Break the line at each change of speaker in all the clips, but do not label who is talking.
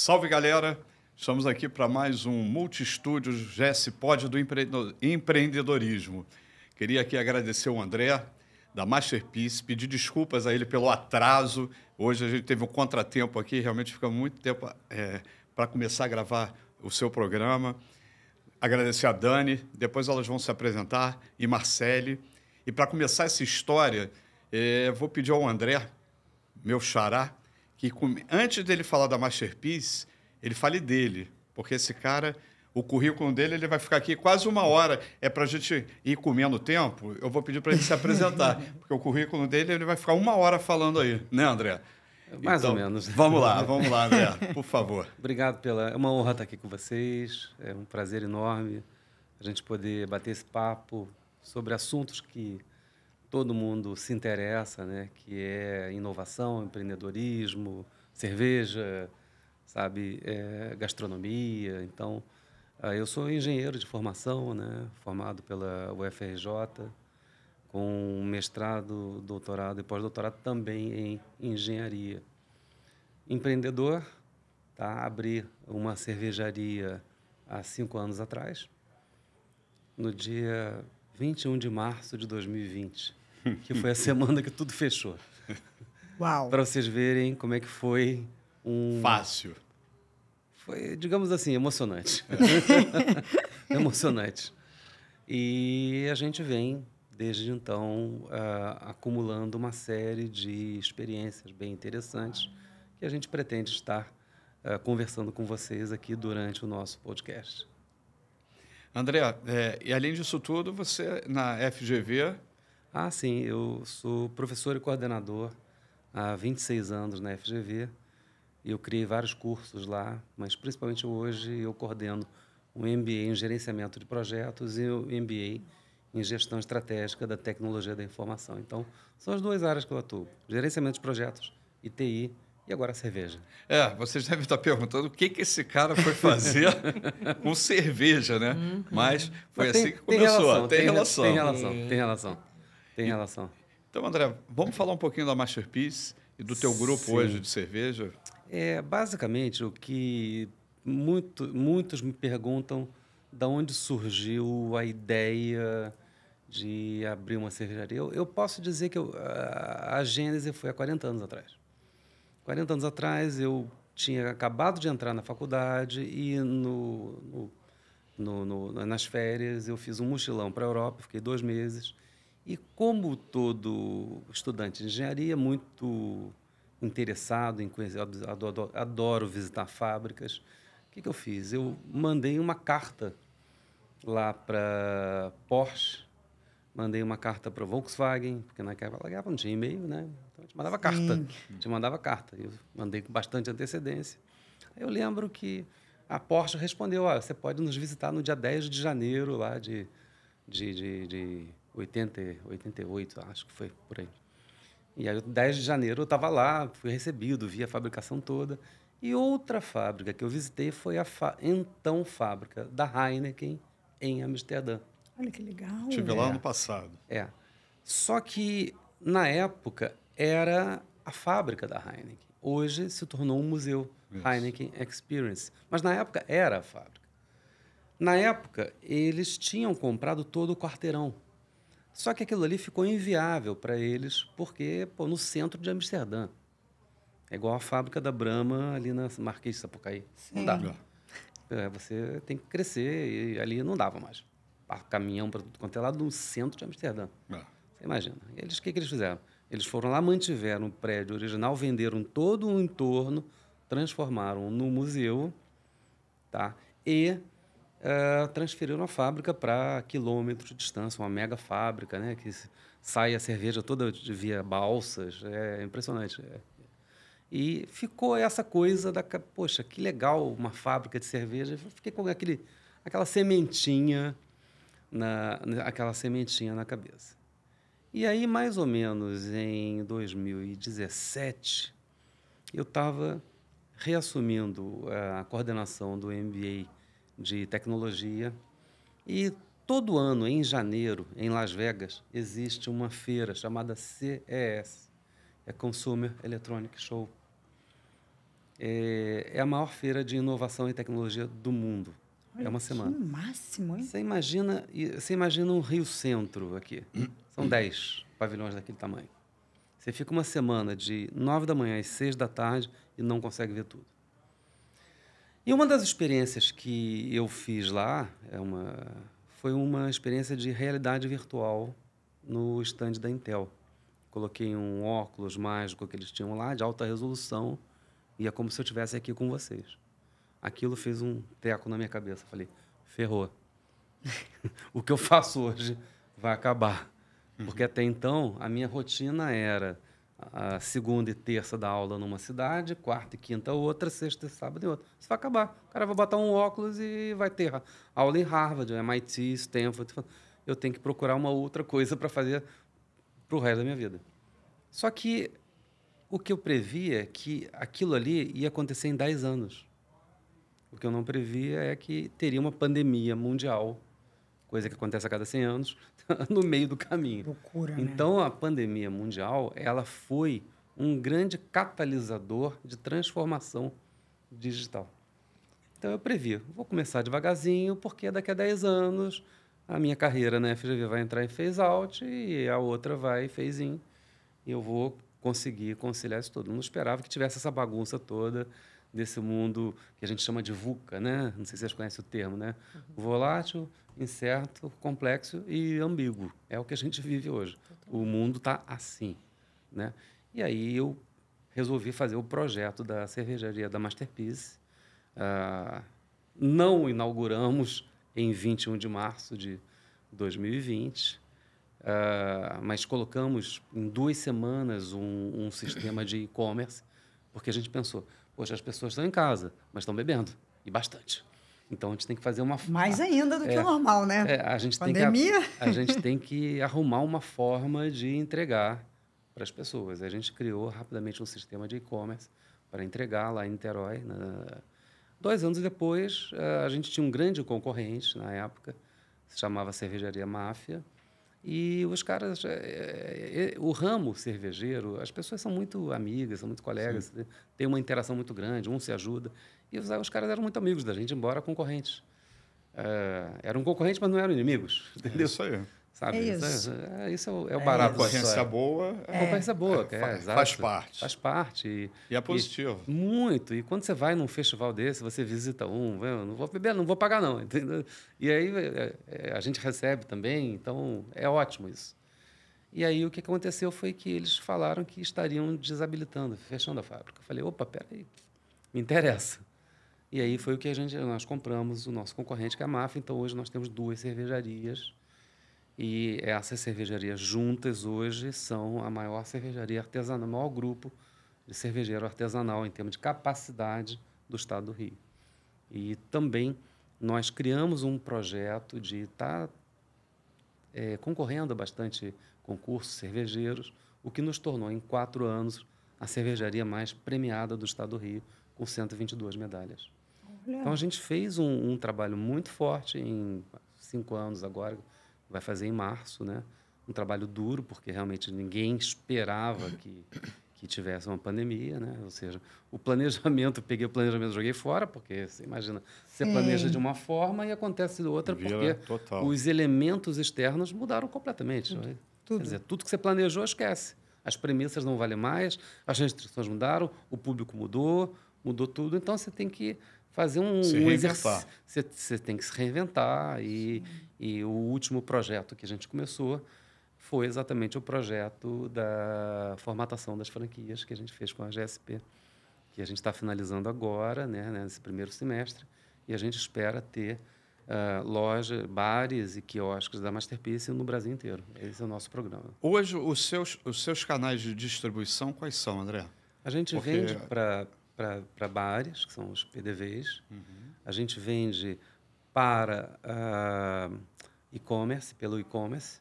Salve, galera! Estamos aqui para mais um Multistúdios GS Pod do empreendedorismo. Queria aqui agradecer o André, da Masterpiece, pedir desculpas a ele pelo atraso. Hoje a gente teve um contratempo aqui, realmente fica muito tempo para começar a gravar o seu programa. Agradecer a Dani, depois elas vão se apresentar, e Marcele. E para começar essa história, vou pedir ao André, meu xará, que antes dele falar da Masterpiece, ele fale dele, porque esse cara, o currículo dele, ele vai ficar aqui quase uma hora. É para a gente ir comendo tempo, eu vou pedir para ele se apresentar, porque o currículo dele, ele vai ficar uma hora falando aí, né, André?
Mais ou menos.
Vamos lá, André, por favor.
Obrigado é uma honra estar aqui com vocês, é um prazer enorme a gente poder bater esse papo sobre assuntos que todo mundo se interessa, né? Que é inovação, empreendedorismo, cerveja, sabe, gastronomia. Então, eu sou engenheiro de formação, né? Formado pela UFRJ, com mestrado, doutorado e pós-doutorado também em engenharia. Empreendedor, tá? Abri uma cervejaria há 5 anos atrás, no dia 21 de março de 2020, que foi a semana que tudo fechou.
Uau!
Para vocês verem como é que foi
Fácil.
Foi, digamos assim, emocionante. Emocionante. E a gente vem, desde então, acumulando uma série de experiências bem interessantes que a gente pretende estar conversando com vocês aqui durante o nosso podcast.
André, e além disso tudo, você na FGV...
Ah, sim, eu sou professor e coordenador há 26 anos na FGV. Eu criei vários cursos lá, mas principalmente hoje eu coordeno um MBA em gerenciamento de projetos e um MBA em gestão estratégica da tecnologia da informação. Então, são as duas áreas que eu atuo: gerenciamento de projetos e TI, e agora a cerveja.
Vocês devem estar perguntando o que esse cara foi fazer com cerveja, né? Mas foi assim que começou. Tem relação.
Tem relação.
Então, André, vamos falar um pouquinho da Masterpiece e do teu grupo hoje de cerveja?
Basicamente, o que muitos me perguntam de onde surgiu a ideia de abrir uma cervejaria. Eu posso dizer que a gênese foi há 40 anos atrás. 40 anos atrás, eu tinha acabado de entrar na faculdade e nas férias eu fiz um mochilão para a Europa, fiquei 2 meses. E como todo estudante de engenharia, muito interessado em conhecer, adoro visitar fábricas, o que eu fiz? Eu mandei uma carta lá para Porsche, mandei uma carta para Volkswagen, porque naquela época não tinha e-mail, né? Então a gente mandava carta. A gente mandava carta. Eu mandei com bastante antecedência. Aí eu lembro que a Porsche respondeu: você pode nos visitar no dia 10 de janeiro lá de 88, acho que foi por aí. E aí, 10 de janeiro, eu estava lá, fui recebido, vi a fabricação toda. E outra fábrica que eu visitei foi a fábrica da Heineken, em Amsterdã.
Olha que legal.
Estive lá no passado.
Só que, na época, era a fábrica da Heineken. Hoje se tornou um museu, Heineken Experience. Mas, na época, era a fábrica. Na época, eles tinham comprado todo o quarteirão. Só que aquilo ali ficou inviável para eles, porque no centro de Amsterdã. É igual a fábrica da Brahma ali na Marquês de Sapucaí. Não dá. Você tem que crescer e ali não dava mais. Caminhão para tudo quanto é lado no centro de Amsterdã. Você imagina. O que eles fizeram? Eles foram lá, mantiveram o prédio original, venderam todo o entorno, transformaram no museu, tá? E transferiram a fábrica para quilômetros de distância, uma mega fábrica, né? Que sai a cerveja toda via balsas, é impressionante. E ficou essa coisa poxa, que legal uma fábrica de cerveja. Eu fiquei com aquela sementinha na cabeça. E aí, mais ou menos em 2017, eu estava reassumindo a coordenação do MBA de tecnologia, e todo ano, em janeiro, em Las Vegas, existe uma feira chamada CES, Consumer Electronic Show. É a maior feira de inovação e tecnologia do mundo. É uma semana.
Que máximo, hein?
Você imagina um Rio Centro aqui. São 10 pavilhões daquele tamanho. Você fica uma semana de 9 da manhã às 6 da tarde e não consegue ver tudo. E uma das experiências que eu fiz lá foi uma experiência de realidade virtual no stand da Intel. Coloquei um óculos mágico que eles tinham lá, de alta resolução, e é como se eu estivesse aqui com vocês. Aquilo fez um teco na minha cabeça. Falei, ferrou. O que eu faço hoje vai acabar. Porque até então, a minha rotina era a segunda e terça da aula numa cidade, quarta e quinta outra, sexta e sábado em outra. Isso vai acabar. O cara vai botar um óculos e vai ter aula em Harvard, MIT, Stanford. Eu tenho que procurar uma outra coisa para fazer para o resto da minha vida. Só que o que eu previa é que aquilo ali ia acontecer em 10 anos. O que eu não previa é que teria uma pandemia mundial, coisa que acontece a cada 100 anos, no meio do caminho.
Loucura, né?
Então, a pandemia mundial, ela foi um grande catalisador de transformação digital. Então, eu previ, vou começar devagarzinho, porque daqui a 10 anos a minha carreira na FGV vai entrar em phase-out e a outra vai em phase-in. E eu vou conseguir conciliar isso tudo. Não esperava que tivesse essa bagunça toda desse mundo que a gente chama de VUCA, né? Não sei se vocês conhecem o termo, né? Volátil, incerto, complexo e ambíguo. É o que a gente vive hoje. O mundo está assim, né? E aí eu resolvi fazer o projeto da cervejaria da Masterpiece. Não inauguramos em 21 de março de 2020, mas colocamos em 2 semanas um sistema de e-commerce, porque a gente pensou, poxa, as pessoas estão em casa, mas estão bebendo, e bastante. Então, a gente tem que fazer uma...
Mais ainda do que o normal, né?
a gente
Pandemia.
a gente tem que arrumar uma forma de entregar para as pessoas. A gente criou rapidamente um sistema de e-commerce para entregar lá em Niterói. 2 anos depois, a gente tinha um grande concorrente na época, se chamava Cervejaria Máfia, e os caras, o ramo cervejeiro, as pessoas são muito amigas, são muito colegas, tem uma interação muito grande, um se ajuda. E os caras eram muito amigos da gente, embora concorrentes. Eram concorrentes, mas não eram inimigos. Entendeu?
É isso aí.
Sabe?
É isso.
Isso é o barato.
A concorrência boa
A concorrência boa, exato.
faz parte.
Faz parte.
E é positivo.
Muito. E quando você vai num festival desse, você visita eu não vou beber, não vou pagar não. Entendeu? E aí a gente recebe também, então é ótimo isso. E aí o que aconteceu foi que eles falaram que estariam desabilitando, fechando a fábrica. Eu falei, opa, peraí, me interessa. E aí foi o que nós compramos o nosso concorrente, que é a Máfia. Então hoje nós temos 2 cervejarias. E essas cervejarias juntas hoje são a maior cervejaria artesanal, o maior grupo de cervejeiro artesanal em termos de capacidade do estado do Rio. E também nós criamos um projeto de estar concorrendo a bastante concursos cervejeiros, o que nos tornou, em 4 anos, a cervejaria mais premiada do estado do Rio, com 122 medalhas.
Olha.
Então, a gente fez um trabalho muito forte em 5 anos agora, vai fazer em março, né? Um trabalho duro, porque realmente ninguém esperava que tivesse uma pandemia, né? Ou seja, o planejamento, peguei o planejamento e joguei fora, porque você imagina, você planeja de uma forma e acontece de outra, porque os elementos externos mudaram completamente.
Tudo.
Né?
Tudo.
Quer dizer, tudo que você planejou, esquece. As premissas não valem mais, as restrições mudaram, o público mudou tudo, então você tem que fazer um exercício. Você tem que se reinventar. E o último projeto que a gente começou foi exatamente o projeto da formatação das franquias que a gente fez com a GSP, que a gente está finalizando agora, né, nesse primeiro semestre, e a gente espera ter lojas, bares e quiosques da Masterpiece no Brasil inteiro. Esse é o nosso programa.
Hoje, os seus canais de distribuição, quais são, André?
A gente vende para bares, que são os PDVs. A gente vende para e-commerce, pelo e-commerce.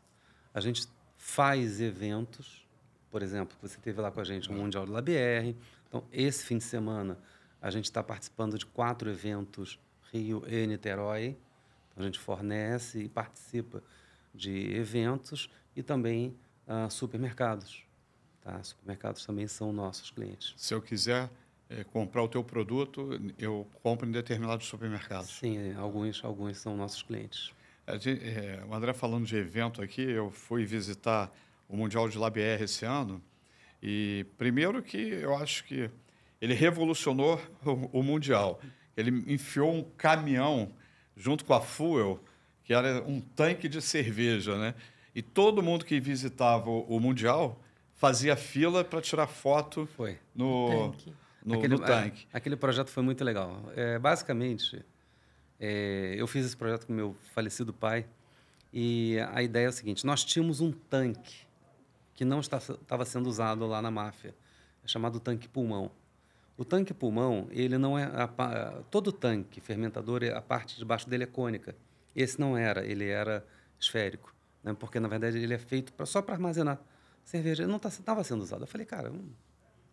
A gente faz eventos, por exemplo, você teve lá com a gente o Mundial do LabR. Então, esse fim de semana, a gente está participando de 4 eventos, Rio e Niterói. Então, a gente fornece e participa de eventos e também supermercados. Tá? Supermercados também são nossos clientes.
Se eu quiser comprar o teu produto, eu compro em determinados supermercados.
Sim, alguns são nossos clientes.
O André falando de evento aqui, eu fui visitar o Mundial de LabR esse ano e primeiro que eu acho que ele revolucionou o Mundial. Ele enfiou um caminhão junto com a Fuel, que era um tanque de cerveja, né? E todo mundo que visitava o Mundial fazia fila para tirar foto no tanque.
Aquele projeto foi muito legal. Basicamente, eu fiz esse projeto com meu falecido pai e a ideia é a seguinte: nós tínhamos um tanque que não estava sendo usado lá na máfia, chamado tanque pulmão. O tanque pulmão, ele não é todo tanque fermentador, a parte de baixo dele é cônica. Esse não era, ele era esférico, né? Porque na verdade ele é feito só para armazenar cerveja. Ele não estava sendo usado. Eu falei, cara,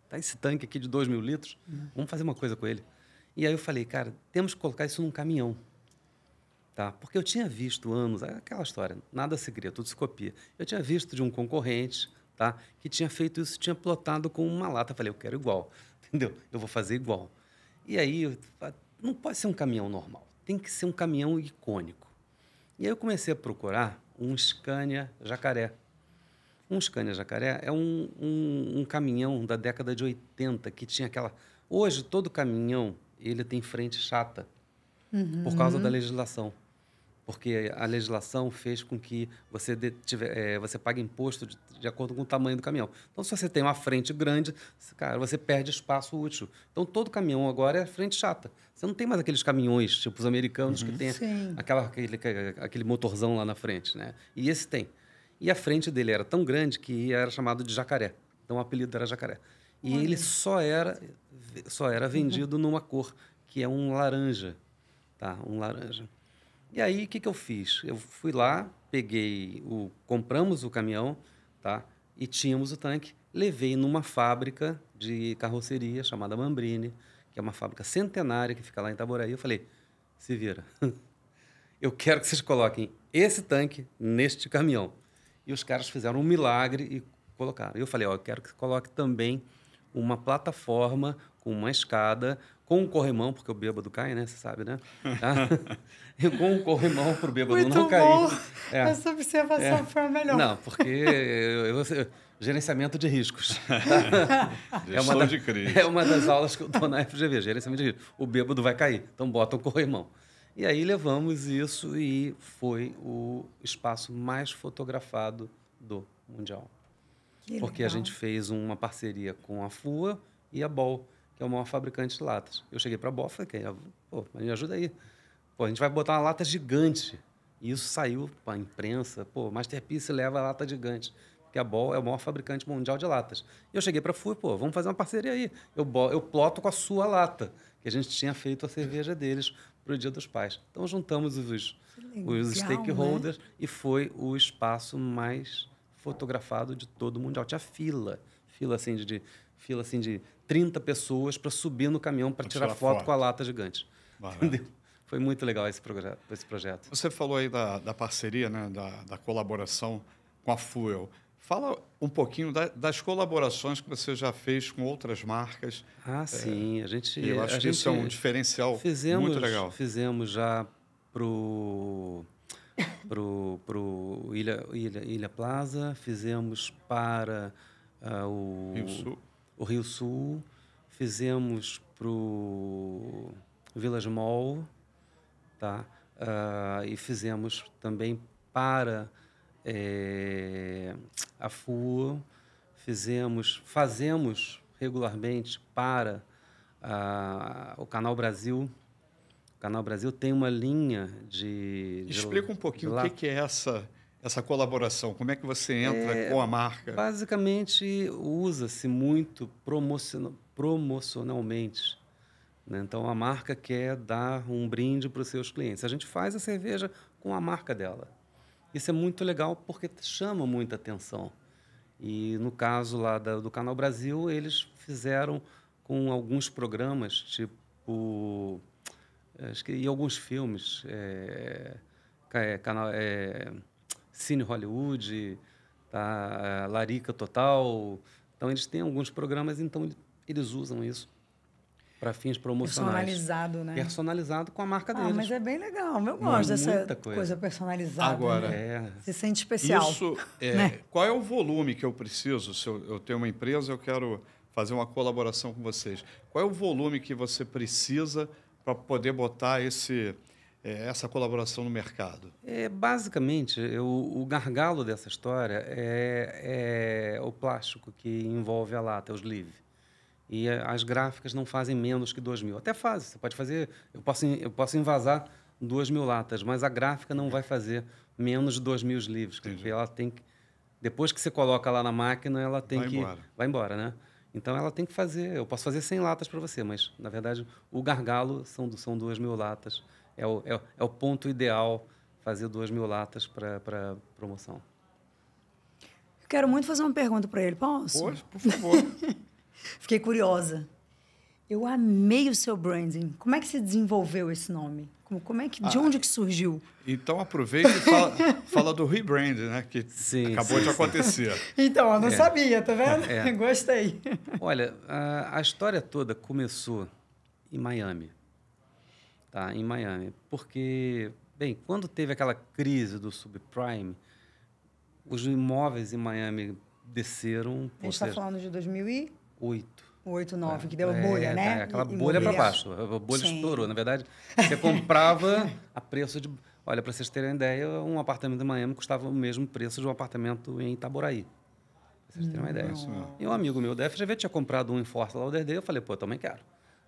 tá esse tanque aqui de 2.000 litros, vamos fazer uma coisa com ele. E aí eu falei, cara, temos que colocar isso num caminhão. Tá? Porque eu tinha visto aquela história, nada se cria, tudo se copia. Eu tinha visto de um concorrente, tá, que tinha feito isso, tinha plotado com uma lata. Eu falei, eu quero igual, entendeu? Eu vou fazer igual. E aí, não pode ser um caminhão normal, tem que ser um caminhão icônico. E aí eu comecei a procurar um Scania Jacaré. Um Scania Jacaré é um caminhão da década de 80 que tinha aquela... Hoje, todo caminhão ele tem frente chata por causa da legislação. Porque a legislação fez com que você pague imposto de acordo com o tamanho do caminhão. Então, se você tem uma frente grande, cara, você perde espaço útil. Então, todo caminhão agora é frente chata. Você não tem mais aqueles caminhões, tipo os americanos, que tem aquele motorzão lá na frente, né? E esse tem. E a frente dele era tão grande que era chamado de jacaré. Então, o apelido era jacaré. E ele só era vendido numa cor, que é um laranja. Tá? Um laranja. E aí, o que eu fiz? Eu fui lá, compramos o caminhão, tá? E tínhamos o tanque, levei numa fábrica de carroceria chamada Mambrini, que é uma fábrica centenária que fica lá em Itaboraí. Eu falei, se vira, eu quero que vocês coloquem esse tanque neste caminhão. E os caras fizeram um milagre e colocaram. Eu falei, eu quero que você coloque também uma plataforma com uma escada, com um corrimão, porque o bêbado cai, né? Você sabe, né? E com um corrimão para o bêbado
muito
não cair.
Bom. Essa observação foi a melhor.
Não, porque gerenciamento de riscos.
De crise.
É uma das aulas que eu dou na FGV, gerenciamento de riscos. O bêbado vai cair, então bota um corrimão. E aí levamos isso e foi o espaço mais fotografado do Mundial. Porque a gente fez uma parceria com a FUA e a Ball, que é o maior fabricante de latas. Eu cheguei para a Ball e falei, pô, me ajuda aí. Pô, a gente vai botar uma lata gigante. E isso saiu para a imprensa. Pô, Masterpiece leva a lata gigante. Porque a Ball é o maior fabricante mundial de latas. E eu cheguei para a FUA, pô, vamos fazer uma parceria aí. Eu ploto com a sua lata, que a gente tinha feito a cerveja deles para o Dia dos Pais. Então, juntamos os stakeholders, né? E foi o espaço mais fotografado de todo o Mundial. Tinha fila assim de 30 pessoas para subir no caminhão para tirar foto com a lata gigante. Entendeu? Foi muito legal esse projeto.
Você falou aí da parceria, né, da colaboração com a Fuel. Fala um pouquinho das colaborações que você já fez com outras marcas.
Sim.
Eu acho que isso é um diferencial muito legal.
Fizemos já pro Ilha Plaza, fizemos para o Rio Sul, fizemos para o Village Mall, tá? E fizemos também para a FUA, fazemos regularmente para o Canal Brasil. O Canal Brasil tem uma linha de...
Explica um pouquinho o que é essa colaboração, como é que você entra com a marca?
Basicamente, usa-se muito promocionalmente, né? Então, a marca quer dar um brinde para os seus clientes. A gente faz a cerveja com a marca dela. Isso é muito legal porque chama muita atenção. E, no caso lá do Canal Brasil, eles fizeram com alguns programas, tipo... Acho que em alguns filmes, Cine Hollywood, tá? Larica Total. Então, eles têm alguns programas, então eles usam isso para fins promocionais.
Personalizado, né?
Personalizado com a marca deles.
Mas é bem legal. Eu gosto dessa
muita coisa
personalizada.
Agora,
né? Se sente especial.
Isso,
né?
Qual é o volume que eu preciso? Se eu tenho uma empresa, eu quero fazer uma colaboração com vocês. Qual é o volume que você precisa para poder botar essa colaboração no mercado?
Basicamente, o gargalo dessa história é o plástico que envolve a lata, os sleeve. E as gráficas não fazem menos que 2.000. Até fazem, você pode fazer... Eu posso envasar 2.000 latas, mas a gráfica não vai fazer menos de 2.000 sleeves. Porque ela tem que... Depois que você coloca lá na máquina, ela tem vai embora, né? Então, ela tem que fazer... Eu posso fazer 100 latas para você, mas, na verdade, o gargalo são 2.000 latas. É o ponto ideal, fazer 2.000 latas para promoção.
Eu quero muito fazer uma pergunta para ele. Posso?
Pode, por favor.
Fiquei curiosa. Eu amei o seu branding. Como é que se desenvolveu esse nome? De onde que surgiu?
Então, aproveita e fala do rebrand, né? Que acabou de acontecer.
Então, eu não sabia, tá vendo? Gostei.
Olha, a história toda começou em Miami. Tá, em Miami. Porque, bem, quando teve aquela crise do subprime, os imóveis em Miami desceram...
A gente está falando de 2008, 2009, que deu a bolha, né?
Aquela bolha para baixo. A bolha estourou. Na verdade, você comprava a preço de... Olha, para vocês terem uma ideia, um apartamento em Miami custava o mesmo preço de um apartamento em Itaboraí. Para vocês terem uma ideia. E um amigo meu da FGV tinha comprado um em Fort Lauderdale. Eu falei, pô, eu também quero.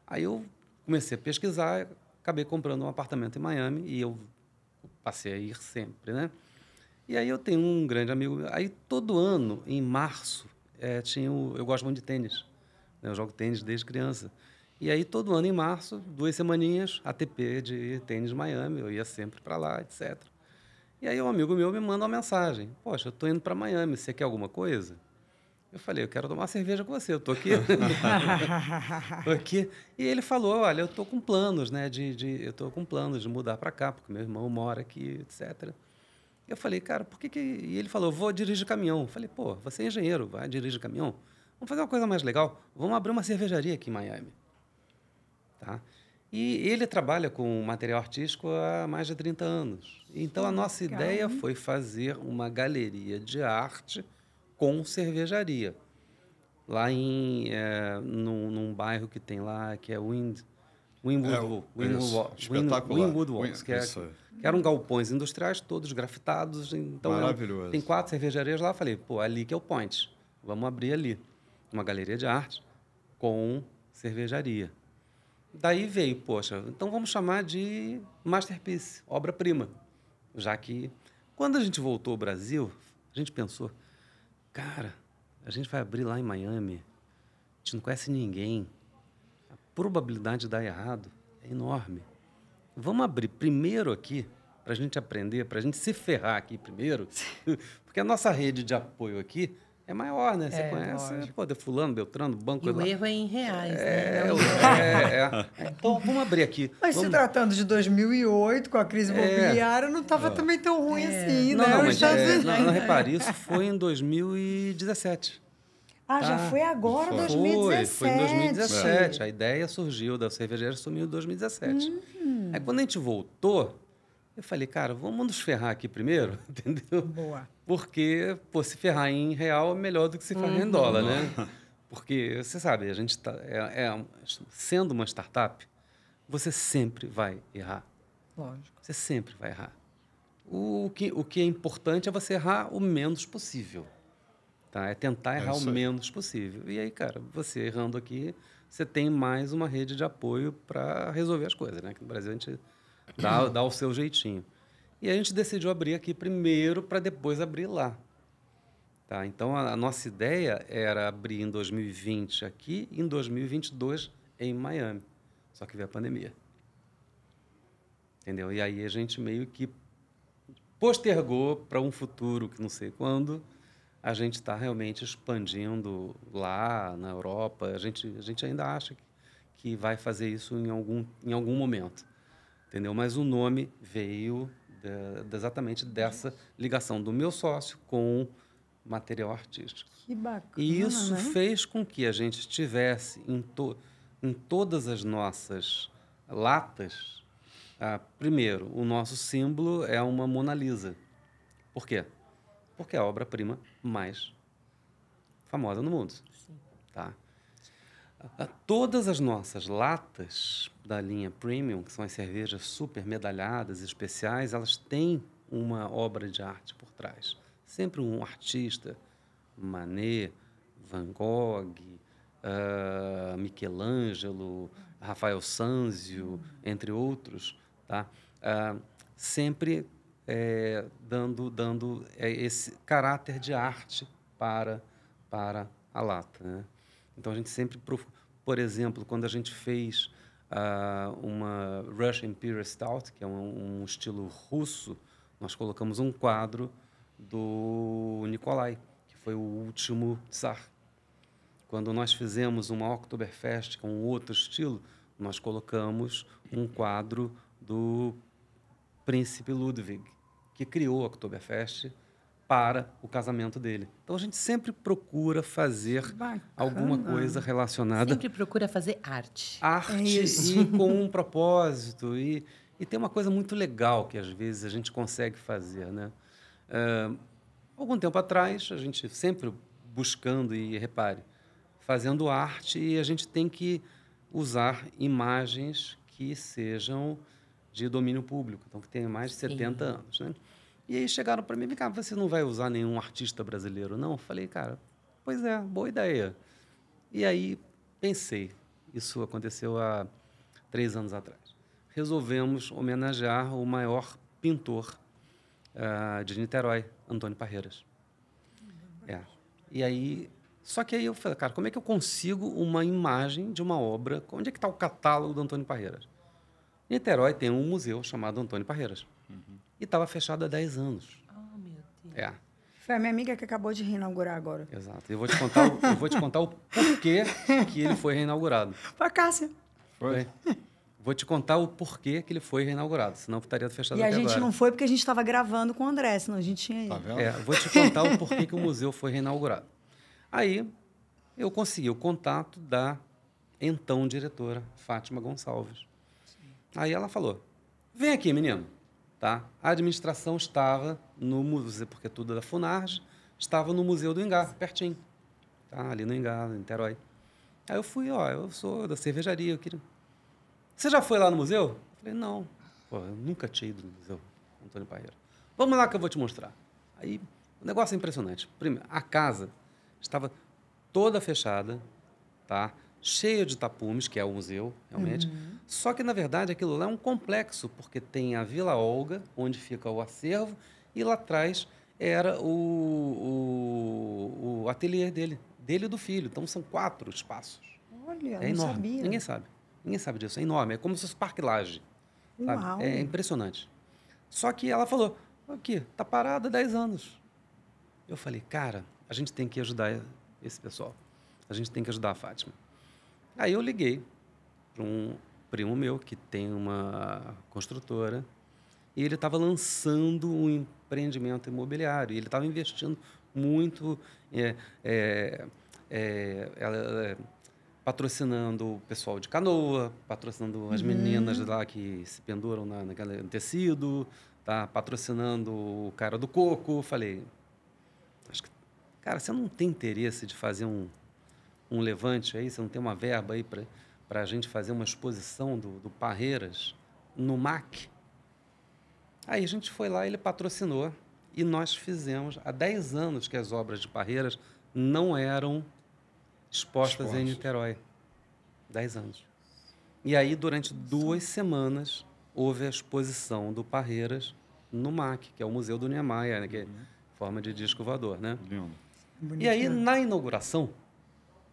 Aí eu comecei a pesquisar, acabei comprando um apartamento em Miami e eu passei a ir sempre, né? E aí eu tenho um grande amigo... Aí todo ano, em março, eu gosto muito de tênis. Eu jogo tênis desde criança. E aí, todo ano, em março, 2 semaninhas, ATP de tênis Miami. Eu ia sempre para lá, etc. E aí, um amigo meu me manda uma mensagem. Poxa, eu estou indo para Miami, você quer alguma coisa? Eu falei, eu quero tomar uma cerveja com você, eu estou aqui. Tô aqui. E ele falou, olha, eu estou com planos, né, eu estou com planos de mudar para cá, porque meu irmão mora aqui, etc. Eu falei, cara, por que... E ele falou, vou dirigir caminhão. Eu falei, pô, você é engenheiro, vai dirigir caminhão? Vamos fazer uma coisa mais legal. Vamos abrir uma cervejaria aqui em Miami. Tá? E ele trabalha com material artístico há mais de 30 anos. Então, a nossa ideia foi fazer uma galeria de arte com cervejaria. Lá num bairro que tem lá, que é Wynwood Walks, que eram galpões industriais todos grafitados. Então,
maravilhoso.
Tem 4 cervejarias lá. Falei, pô, ali que é o point. Vamos abrir ali uma galeria de arte com cervejaria. Daí veio, poxa, então vamos chamar de masterpiece, obra-prima. Já que, quando a gente voltou ao Brasil, a gente pensou, cara, a gente vai abrir lá em Miami, a gente não conhece ninguém, a probabilidade de dar errado é enorme. Vamos abrir primeiro aqui, para a gente aprender, para a gente se ferrar aqui primeiro, porque a nossa rede de apoio aqui é maior, né? Você conhece, pô, de fulano, Beltrano, banco...
E o erro é em reais, né?
Então, vamos abrir aqui.
Mas se tratando de 2008, com a crise imobiliária, não estava também tão ruim assim, né?
Não, repare, isso foi em 2017.
Ah, já foi agora, 2017.
Foi em 2017. A ideia surgiu da cervejaria, sumiu em 2017. Aí, quando a gente voltou, eu falei, cara, vamos nos ferrar aqui primeiro, entendeu?
Boa.
Porque, pô, se ferrar em real é melhor do que se ferrar em dólar, né? Porque, você sabe, a gente está... sendo uma startup, você sempre vai errar.
Lógico.
Você sempre vai errar. O que é importante é você errar o menos possível. Tá? É tentar errar o menos possível. E aí, cara, você errando aqui, você tem mais uma rede de apoio para resolver as coisas, né? Aqui no Brasil, a gente dá o seu jeitinho. E a gente decidiu abrir aqui primeiro para depois abrir lá. Tá? Então, a nossa ideia era abrir em 2020 aqui e em 2022 em Miami. Só que veio a pandemia. Entendeu? E aí a gente meio que postergou para um futuro que não sei quando a gente está realmente expandindo lá na Europa. A gente ainda acha que vai fazer isso em algum momento. Entendeu? Mas o nome veio exatamente dessa ligação do meu sócio com material artístico.
Que bacana,
e isso
né?
fez com que a gente estivesse em todas as nossas latas, primeiro, o nosso símbolo é uma Mona Lisa. Por quê? Porque é a obra-prima mais famosa no mundo.
Sim.
Tá? Todas as nossas latas da linha Premium, que são as cervejas super medalhadas, especiais, elas têm uma obra de arte por trás. Sempre um artista, Manet, Van Gogh, Michelangelo, Rafael Sanzio, entre outros, tá? Sempre dando esse caráter de arte para a lata, né? Então, a gente sempre... Por exemplo, quando a gente fez uma Russian Imperial Stout, que é um estilo russo, nós colocamos um quadro do Nikolai, que foi o último tsar. Quando nós fizemos uma Oktoberfest com outro estilo, nós colocamos um quadro do príncipe Ludwig, que criou a Oktoberfest para o casamento dele. Então, a gente sempre procura fazer alguma coisa relacionada...
Sempre procura fazer arte.
Arte e com um propósito. E tem uma coisa muito legal que, às vezes, a gente consegue fazer, né? Algum tempo atrás, a gente sempre buscando, e repare, fazendo arte, e a gente tem que usar imagens que sejam de domínio público, então que tenham mais de 70 anos, né? E aí chegaram para mim, cara, você não vai usar nenhum artista brasileiro, não? Eu falei, cara, pois é, boa ideia. E aí pensei, isso aconteceu há 3 anos atrás. Resolvemos homenagear o maior pintor de Niterói, Antônio Parreiras. E aí, só que aí eu falei, cara, como é que eu consigo uma imagem de uma obra? Onde é que está o catálogo do Antônio Parreiras? Niterói tem um museu chamado Antônio Parreiras. E estava fechado há 10 anos.
Oh, meu Deus.
Foi a minha amiga que acabou de reinaugurar agora.
Exato. Eu vou te contar o porquê que ele foi reinaugurado.
Foi a Cássia.
Foi?
Vou te contar o porquê que ele foi reinaugurado, senão estaria fechado
E
até
a gente
agora.
não foi porque a gente estava gravando com o André, senão a gente tinha ido.
Tá vendo?
Vou te contar o porquê que o museu foi reinaugurado. Aí, eu consegui o contato da então diretora, Fátima Gonçalves. Aí ela falou, vem aqui, menino. Tá? A administração estava no museu, porque tudo é da Funarge, estava no Museu do Ingá, pertinho. Tá? Ali no Ingá, em Niterói. Aí eu fui, eu sou da cervejaria, eu queria... Você já foi lá no museu? Eu falei, não. Pô, eu nunca tinha ido no museu, Antônio Parreira. Vamos lá que eu vou te mostrar. Aí, o negócio é impressionante. Primeiro, a casa estava toda fechada, tá? Cheia de tapumes, que é o museu, realmente. Só que, na verdade, aquilo lá é um complexo, porque tem a Vila Olga, onde fica o acervo, e lá atrás era o ateliê dele e do filho. Então, são 4 espaços.
Olha,
É
não
enorme.
sabia.
Ninguém sabe disso. É enorme. É como se fosse Parque Lage. Sabe?
Uau.
É impressionante. Só que ela falou, aqui, tá parada há 10 anos. Eu falei, cara, a gente tem que ajudar esse pessoal. A gente tem que ajudar a Fátima. Aí eu liguei para um primo meu que tem uma construtora e ele estava lançando um empreendimento imobiliário. E ele estava investindo muito, patrocinando o pessoal de canoa, patrocinando as meninas lá que se penduram naquele tecido, tá? Patrocinando o cara do coco. Falei, acho que, cara, você não tem interesse de fazer um levante aí, você não tem uma verba aí para a gente fazer uma exposição do Parreiras no MAC? Aí a gente foi lá, ele patrocinou e nós fizemos, há 10 anos que as obras de Parreiras não eram expostas em Niterói. 10 anos. E aí, durante 2 semanas, houve a exposição do Parreiras no MAC, que é o Museu do Niemeyer, né, que é forma de disco voador, né?
Lindo.
E aí, na inauguração,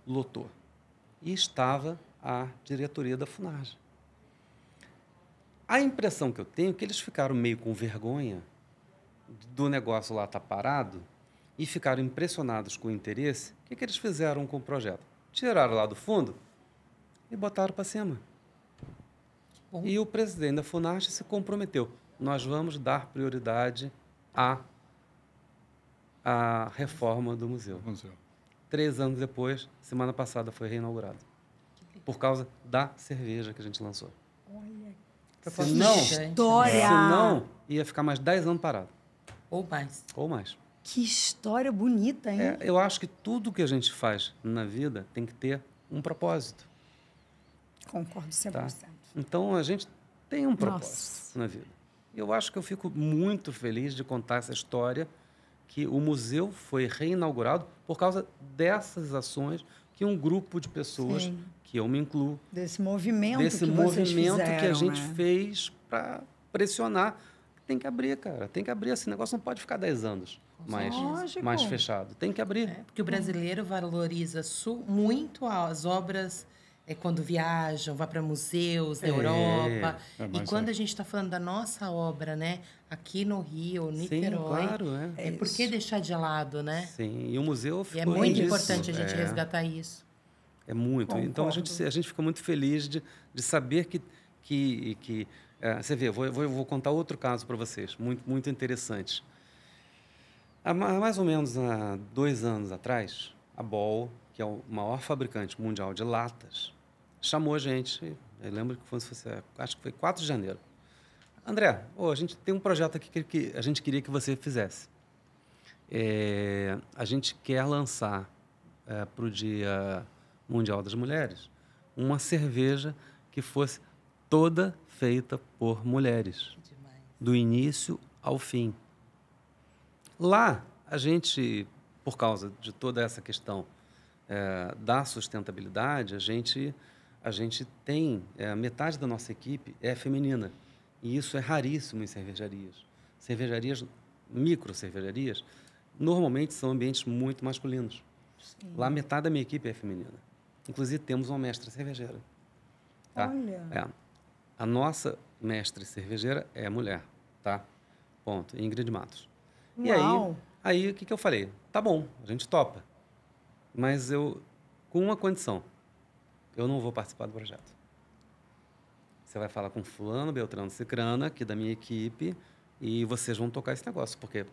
lotou. E estava a diretoria da Funarge. A impressão que eu tenho é que eles ficaram meio com vergonha do negócio lá estar parado e ficaram impressionados com o interesse. O que eles fizeram com o projeto? Tiraram lá do fundo e botaram para cima.
Bom.
E o presidente da Funarge se comprometeu. Nós vamos dar prioridade à reforma do museu. 3 anos depois, semana passada, foi reinaugurado.
Que
por causa da cerveja que a gente lançou.
Olha,
Senão,
história!
senão ia ficar mais 10 anos parado.
Ou mais.
Ou mais.
Que história bonita, hein?
Eu acho que tudo que a gente faz na vida tem que ter um propósito.
Concordo 100%.
Tá? Então, a gente tem um propósito
Nossa.
na vida. Eu acho que eu fico muito feliz de contar essa história, que o museu foi reinaugurado por causa dessas ações que um grupo de pessoas,
Sim.
que eu me incluo,
Desse movimento
desse
que vocês
movimento
fizeram,
que a gente
né?
fez para pressionar. Tem que abrir, cara. Tem que abrir. Esse negócio não pode ficar 10 anos
Lógico.
mais fechado. Tem que abrir.
Porque o brasileiro valoriza muito as obras quando viajam, vai para museus na Europa. E
mas
quando a gente está falando da nossa obra, né? Aqui no Rio,
Sim,
Niterói.
claro.
Por que deixar de lado, né?
Sim, e o museu
E
ficou
é muito
nisso.
importante a gente resgatar isso.
É muito. Então, a gente fica muito feliz de saber que você vê, vou contar outro caso para vocês, muito, muito interessante. Há mais ou menos 2 anos atrás, a Ball, que é o maior fabricante mundial de latas, chamou a gente, eu lembro que acho que foi 4 de janeiro. André, a gente tem um projeto aqui que a gente queria que você fizesse. A gente quer lançar para o Dia Mundial das Mulheres uma cerveja que fosse toda feita por mulheres,
Demais.
do início ao fim. Lá, a gente, por causa de toda essa questão da sustentabilidade, a gente tem, metade da nossa equipe é feminina. E isso é raríssimo em cervejarias. Micro cervejarias, normalmente são ambientes muito masculinos.
Sim.
Lá, metade da minha equipe é feminina. Inclusive, temos uma mestra cervejeira. Tá?
Olha.
A nossa mestre cervejeira é mulher, tá? Ponto. Ingrid Matos.
Uau.
E aí o que eu falei? Tá bom, a gente topa. Mas com uma condição. Eu não vou participar do projeto. Você vai falar com fulano, Beltrano, Cicrana, aqui da minha equipe, e vocês vão tocar esse negócio, porque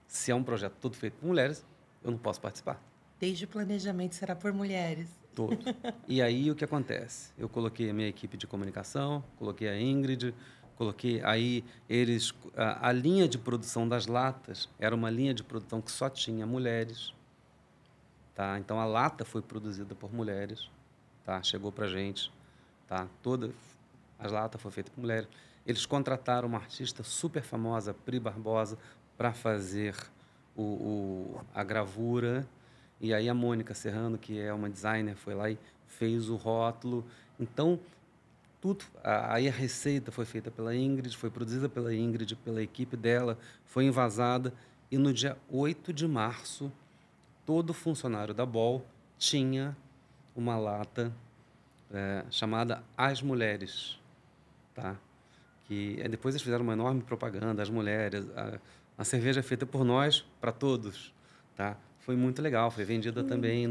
se é um projeto todo feito por mulheres, eu não posso participar.
Desde o planejamento será por mulheres.
Todo. E aí o que acontece? Eu coloquei a minha equipe de comunicação, coloquei a Ingrid, coloquei aí eles... A linha de produção das latas era uma linha de produção que só tinha mulheres. Tá? Então, a lata foi produzida por mulheres. Tá? Chegou para a gente. Tá? As latas foram feitas por mulheres. Eles contrataram uma artista super famosa, Pri Barbosa, para fazer a gravura. E aí a Mônica Serrano, que é uma designer, foi lá e fez o rótulo. Então, aí a receita foi feita pela Ingrid, foi produzida pela Ingrid, pela equipe dela, foi envasada. E no dia 8 de março, todo funcionário da Ball tinha uma lata chamada As Mulheres. Tá? Depois eles fizeram uma enorme propaganda, As Mulheres. A cerveja é feita por nós, para todos. Tá? Foi muito legal, foi vendida também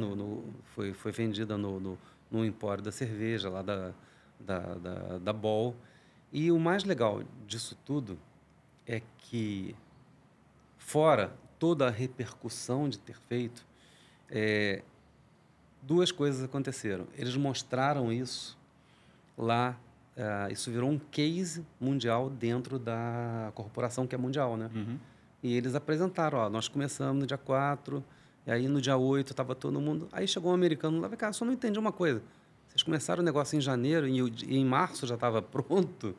foi vendida no empório da cerveja, lá da Ball. E o mais legal disso tudo é que, fora toda a repercussão de ter feito, 2 coisas aconteceram. Eles mostraram isso lá, isso virou um case mundial dentro da corporação que é mundial, né?
Uhum.
E eles apresentaram, nós começamos no dia 4, e aí no dia 8 estava todo mundo... Aí chegou um americano lá, cara, só não entendi uma coisa. Vocês começaram o negócio em janeiro e em março já estava pronto?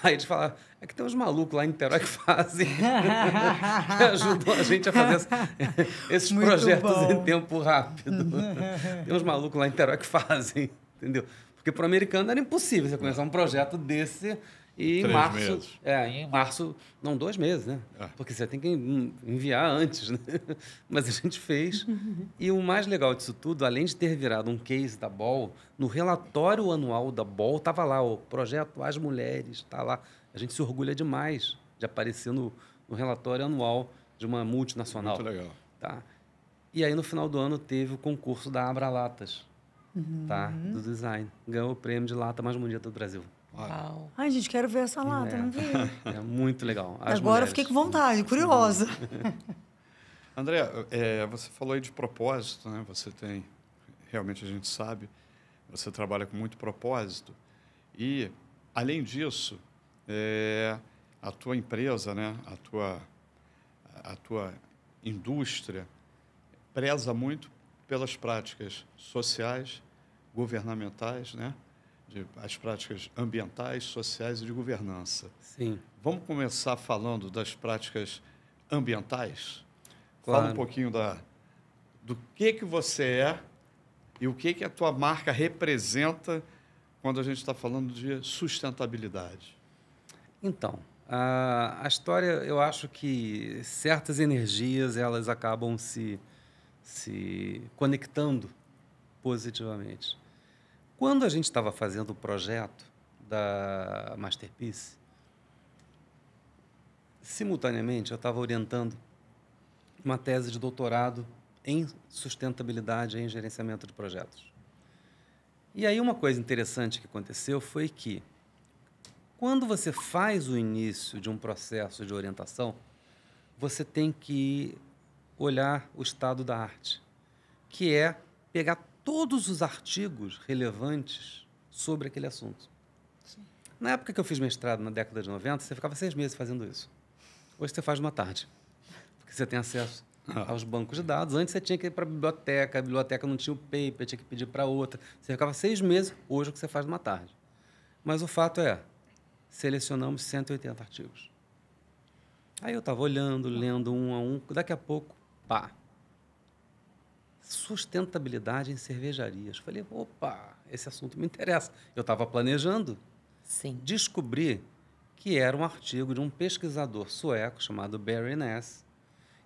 Aí eles falaram, é que tem uns malucos lá em Niterói que fazem, que ajudam a gente a fazer esses
Muito
projetos
bom.
em tempo rápido. Tem uns malucos lá em Niterói que fazem, entendeu? Porque para o americano era impossível você começar um projeto desse e em
3
março...
meses.
em março... Não, 2 meses, né? Porque você tem que enviar antes, né? Mas a gente fez. E o mais legal disso tudo, além de ter virado um case da Ball, no relatório anual da Ball estava lá o projeto As Mulheres, está lá. A gente se orgulha demais de aparecer no relatório anual de uma multinacional.
Muito legal.
Tá? E aí, no final do ano, teve o concurso da Abralatas, tá? Do design. Ganhou o prêmio de lata mais bonita do Brasil.
Uau.
Ai, gente, quero ver essa lata, não vi.
É muito legal. As
Agora eu
mulheres.
fiquei com vontade, curiosa.
André, você falou aí de propósito, né? Você tem, realmente a gente sabe, você trabalha com muito propósito. E, além disso, a tua empresa, né, a tua indústria, preza muito pelas práticas sociais, governamentais, né, as práticas ambientais, sociais e de governança.
Sim.
Vamos começar falando das práticas ambientais?
Claro.
Fala um pouquinho do que você é e o que a tua marca representa quando a gente está falando de sustentabilidade.
Então, a história, eu acho que certas energias elas acabam se conectando positivamente. Quando a gente estava fazendo o projeto da Masterpiece, simultaneamente eu estava orientando uma tese de doutorado em sustentabilidade e em gerenciamento de projetos. E aí uma coisa interessante que aconteceu foi que, quando você faz o início de um processo de orientação, você tem que olhar o estado da arte, que é pegar todos os artigos relevantes sobre aquele assunto. Sim. Na época que eu fiz mestrado, na década de 90, você ficava 6 meses fazendo isso. Hoje você faz numa tarde, porque você tem acesso aos bancos de dados. Antes você tinha que ir para a biblioteca não tinha o paper, tinha que pedir para outra. Você ficava 6 meses, hoje é o que você faz numa tarde. Mas o fato é, selecionamos 180 artigos. Aí eu estava olhando, lendo um a um, daqui a pouco, pá! Sustentabilidade em cervejarias. Falei, opa, esse assunto me interessa. Eu estava planejando.
Sim.
Descobri que era um artigo de um pesquisador sueco chamado Barry Ness,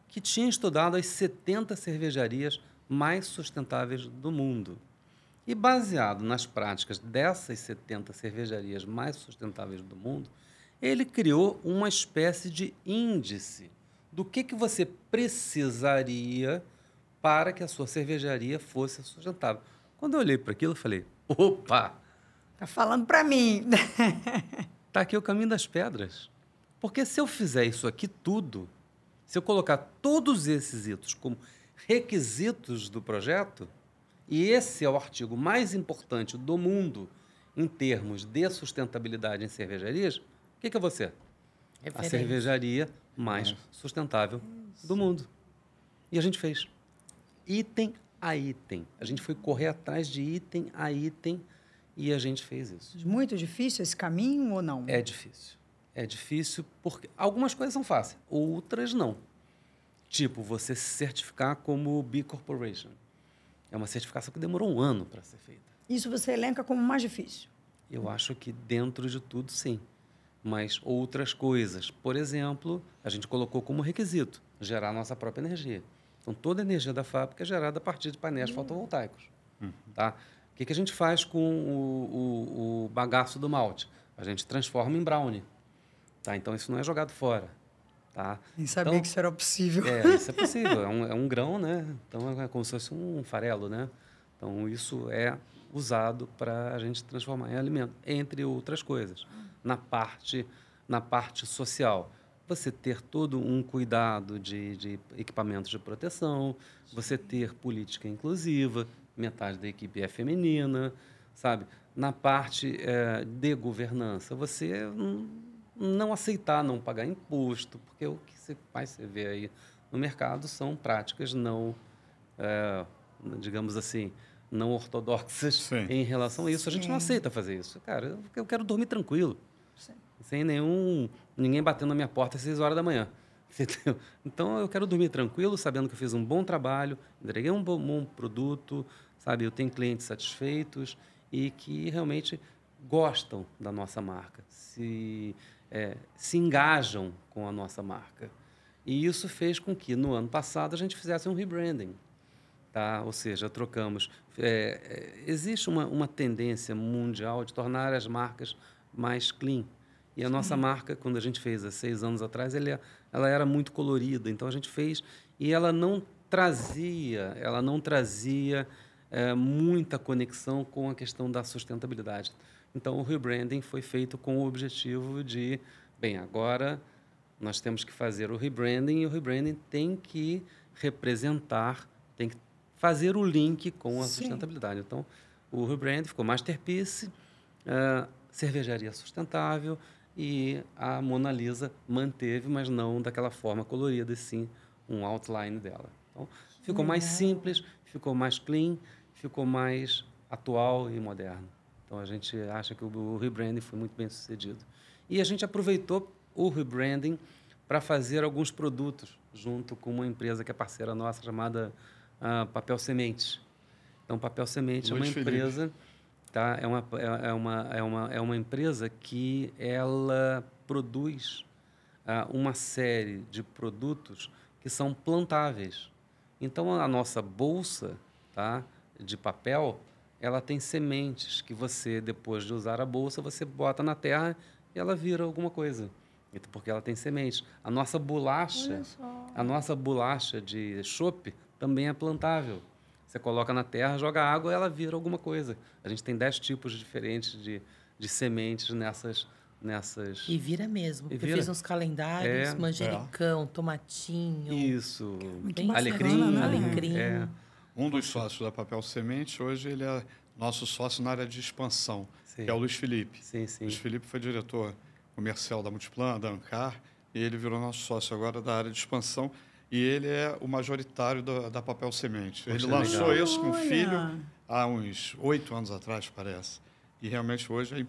que tinha estudado as 70 cervejarias mais sustentáveis do mundo. E, baseado nas práticas dessas 70 cervejarias mais sustentáveis do mundo, ele criou uma espécie de índice do que você precisaria para que a sua cervejaria fosse sustentável. Quando eu olhei para aquilo, eu falei, opa!
Tá falando para mim.
Está aqui o caminho das pedras. Porque se eu fizer isso aqui tudo, se eu colocar todos esses itens como requisitos do projeto, e esse é o artigo mais importante do mundo em termos de sustentabilidade em cervejarias, o que é você? A cervejaria mais sustentável do mundo. E a gente fez. Item a item. A gente foi correr atrás de item a item e a gente fez isso.
Muito difícil esse caminho ou não?
É difícil. É difícil porque algumas coisas são fáceis, outras não. Tipo, você se certificar como B Corporation. É uma certificação que demorou 1 ano para ser feita.
Isso você elenca como mais difícil?
Eu acho que dentro de tudo, sim. Mas outras coisas, por exemplo, a gente colocou como requisito gerar a nossa própria energia. Então, toda a energia da fábrica é gerada a partir de painéis fotovoltaicos. Tá? O que a gente faz com o bagaço do malte? A gente transforma em brownie. Tá? Então, isso não é jogado fora. Tá?
Nem sabia que isso era possível.
Isso é possível. É um grão, né? Então, é como se fosse um farelo, né? Então, isso é usado para a gente transformar em alimento, entre outras coisas. Na parte social, você ter todo um cuidado de equipamentos de proteção, você ter política inclusiva, metade da equipe é feminina, sabe? Na parte de governança, você não aceitar não pagar imposto, porque o que você vê aí no mercado são práticas não, digamos assim, não ortodoxas. Sim. Em relação a isso. A gente não aceita fazer isso. Cara, eu quero dormir tranquilo. Sim. Sem ninguém batendo na minha porta às 6 horas da manhã. Entendeu? Então, eu quero dormir tranquilo, sabendo que eu fiz um bom trabalho, entreguei um bom produto, sabe? Eu tenho clientes satisfeitos e que realmente gostam da nossa marca, se engajam com a nossa marca. E isso fez com que, no ano passado, a gente fizesse um rebranding. Tá? Ou seja, trocamos. Existe uma tendência mundial de tornar as marcas mais clean. E a nossa marca, quando a gente fez há 6 anos atrás, ela era muito colorida. Então, a gente fez e ela não trazia muita conexão com a questão da sustentabilidade. Então, o rebranding foi feito com o objetivo de, bem, agora nós temos que fazer o rebranding e o rebranding tem que representar, tem que fazer o link com a sustentabilidade. Então, o rebrand, ficou Masterpiece, cervejaria sustentável, e a Mona Lisa manteve, mas não daquela forma colorida, e sim um outline dela. Então, ficou mais simples, ficou mais clean, ficou mais atual e moderno. Então, a gente acha que o rebranding foi muito bem sucedido. E a gente aproveitou o rebranding para fazer alguns produtos junto com uma empresa que é parceira nossa, chamada Papel Sementes. Então, Papel Semente é uma empresa, tá? É uma empresa que ela produz uma série de produtos que são plantáveis. Então, a nossa bolsa, tá, de papel, ela tem sementes que você, depois de usar a bolsa, você bota na terra e ela vira alguma coisa. Porque ela tem sementes. A nossa bolacha de chopp também é plantável. Você coloca na terra, joga água e ela vira alguma coisa. A gente tem 10 tipos diferentes de sementes nessas...
E vira mesmo.
E
Eu
vira.
fiz uns calendários, manjericão, tomatinho.
Isso.
Que bacana,
Alecrim.
né?
Alecrim.
Um dos sócios da Papel Semente, hoje, ele é nosso sócio na área de expansão,
Sim.
que é o Luiz Felipe.
Sim, sim.
Luiz Felipe foi diretor comercial da Multiplan, da Ancar, e ele virou nosso sócio agora da área de expansão, e ele é o majoritário da Papel Semente. Ele
Poxa,
lançou
legal.
isso com o
Olha.
filho há uns 8 anos atrás, parece. E realmente hoje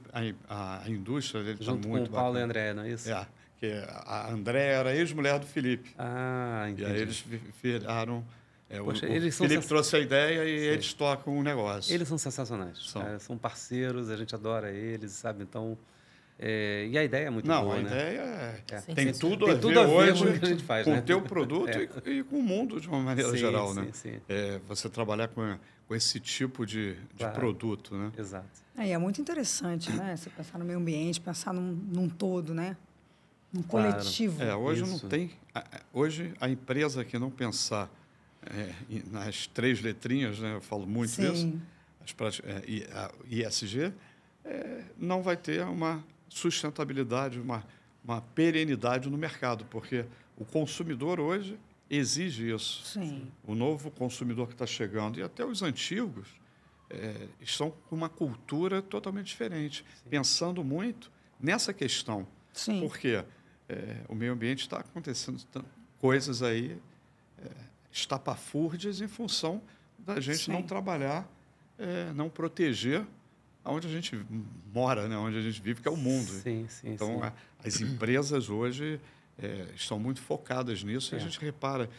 a indústria dele está
Junto
muito
com o Paulo e
bacana.
André, não é isso?
Que a André era ex-mulher do Felipe.
Ah,
E
entendi.
aí eles viraram...
Poxa,
o
eles são
Felipe trouxe a ideia e
Sim.
eles tocam o negócio.
Eles são sensacionais.
São.
São parceiros, a gente adora eles, sabe? Então, e a ideia é muito
Não,
boa,
a
né?
ideia
Sim,
tem
sim,
tudo,
Tem
a,
tudo
ver
a ver
hoje
com o que a gente faz,
com
né?
o teu produto e com o mundo de uma maneira
Sim,
geral,
sim,
né?
sim.
Você trabalhar com esse tipo de
Claro.
produto, né?
Exato.
É muito interessante, né? Você pensar no meio ambiente, pensar num todo, né? Num
Claro.
coletivo.
Hoje
Isso.
não tem... Hoje, a empresa que não pensar nas 3 letrinhas, né? Eu falo muito
Sim.
isso, ISG, não vai ter uma sustentabilidade, uma perenidade no mercado, porque o consumidor hoje exige isso.
Sim.
O novo consumidor que está chegando, e até os antigos, estão com uma cultura totalmente diferente, pensando muito nessa questão.
Sim.
Porque o meio ambiente está acontecendo coisas aí estapafúrdias em função da gente
Sim.
não trabalhar, não proteger onde a gente mora, né? Onde a gente vive, que é o mundo.
Sim, sim,
Então,
sim.
as empresas hoje estão muito focadas nisso e a gente repara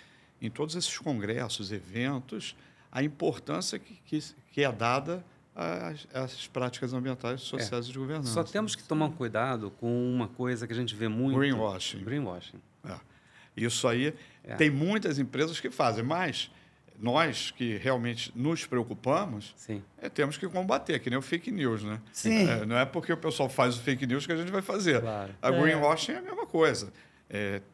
em todos esses congressos, eventos, a importância que é dada às práticas ambientais, sociais e de governança.
Só temos que tomar cuidado com uma coisa que a gente vê muito.
Greenwashing.
Greenwashing.
Isso aí tem muitas empresas que fazem, mas nós que realmente nos preocupamos,
Sim.
temos que combater, que nem o fake news, né?
Sim.
Não é porque o pessoal faz o fake news que a gente vai fazer.
Claro.
A greenwashing é a mesma coisa.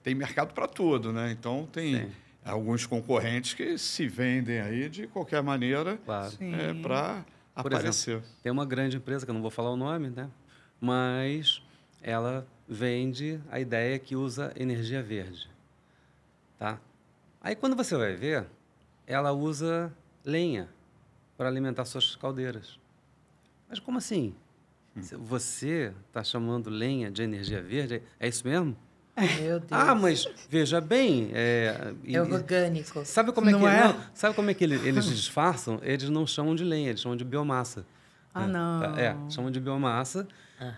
Tem mercado para tudo, né? Então, tem
Sim.
alguns concorrentes que se vendem aí de qualquer maneira
Claro.
para
Por
aparecer.
exemplo, tem uma grande empresa, que eu não vou falar o nome, né? Mas ela vende a ideia que usa energia verde. Tá? Aí, quando você vai ver, ela usa lenha para alimentar suas caldeiras. Mas como assim? Você está chamando lenha de energia verde? É isso mesmo?
Meu Deus.
Ah, mas veja bem...
É orgânico.
Sabe como é
Não
que,
é?
sabe como é que eles disfarçam? Eles não chamam de lenha, eles chamam de biomassa.
Ah, não.
Chamam de biomassa.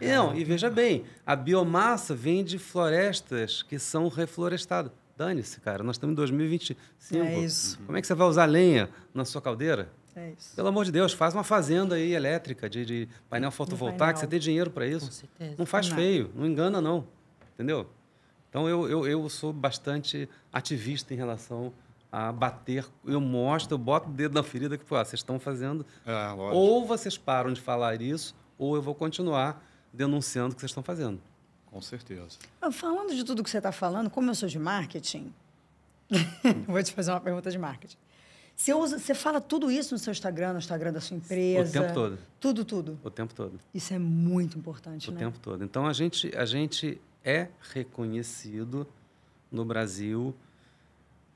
E veja bem, a biomassa vem de florestas que são reflorestadas. Dane-se, cara, nós estamos em 2025.
É isso.
Como é que você vai usar lenha na sua caldeira?
É isso.
Pelo amor de Deus, faz uma fazenda aí elétrica de painel fotovoltaico,
painel.
você tem dinheiro para isso.
Com certeza.
Não faz
Não.
feio, não engana não, entendeu? Então eu sou bastante ativista em relação a bater, eu boto o dedo na ferida que vocês estão fazendo.
Lógico.
Ou vocês param de falar isso, ou eu vou continuar denunciando o que vocês estão fazendo.
Com certeza.
Falando de tudo que você está falando, como eu sou de marketing, vou te fazer uma pergunta de marketing. Você fala tudo isso no seu Instagram, no Instagram da sua empresa?
O tempo todo.
Tudo.
O tempo todo.
Isso é muito importante,
O
né?
tempo todo. Então, a gente é reconhecido no Brasil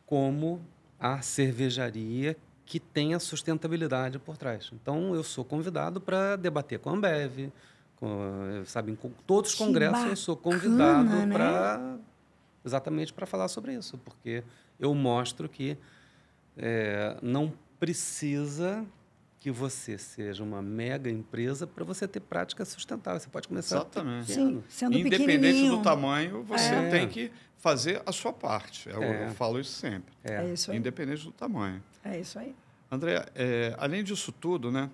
como a cervejaria que tenha sustentabilidade por trás. Então, eu sou convidado para debater com a Ambev, sabe, com todos os
Que
congressos eu sou convidado
bacana, né?
para exatamente para falar sobre isso, porque eu mostro que não precisa que você seja uma mega empresa para você ter prática sustentável. Você pode começar
Exatamente.
pequeno.
Sim, sendo
Independente
pequenininho.
do tamanho, você
É.
tem que fazer a sua parte. Eu falo isso sempre.
É isso aí.
Independente do tamanho.
É isso aí.
André, além disso tudo, né,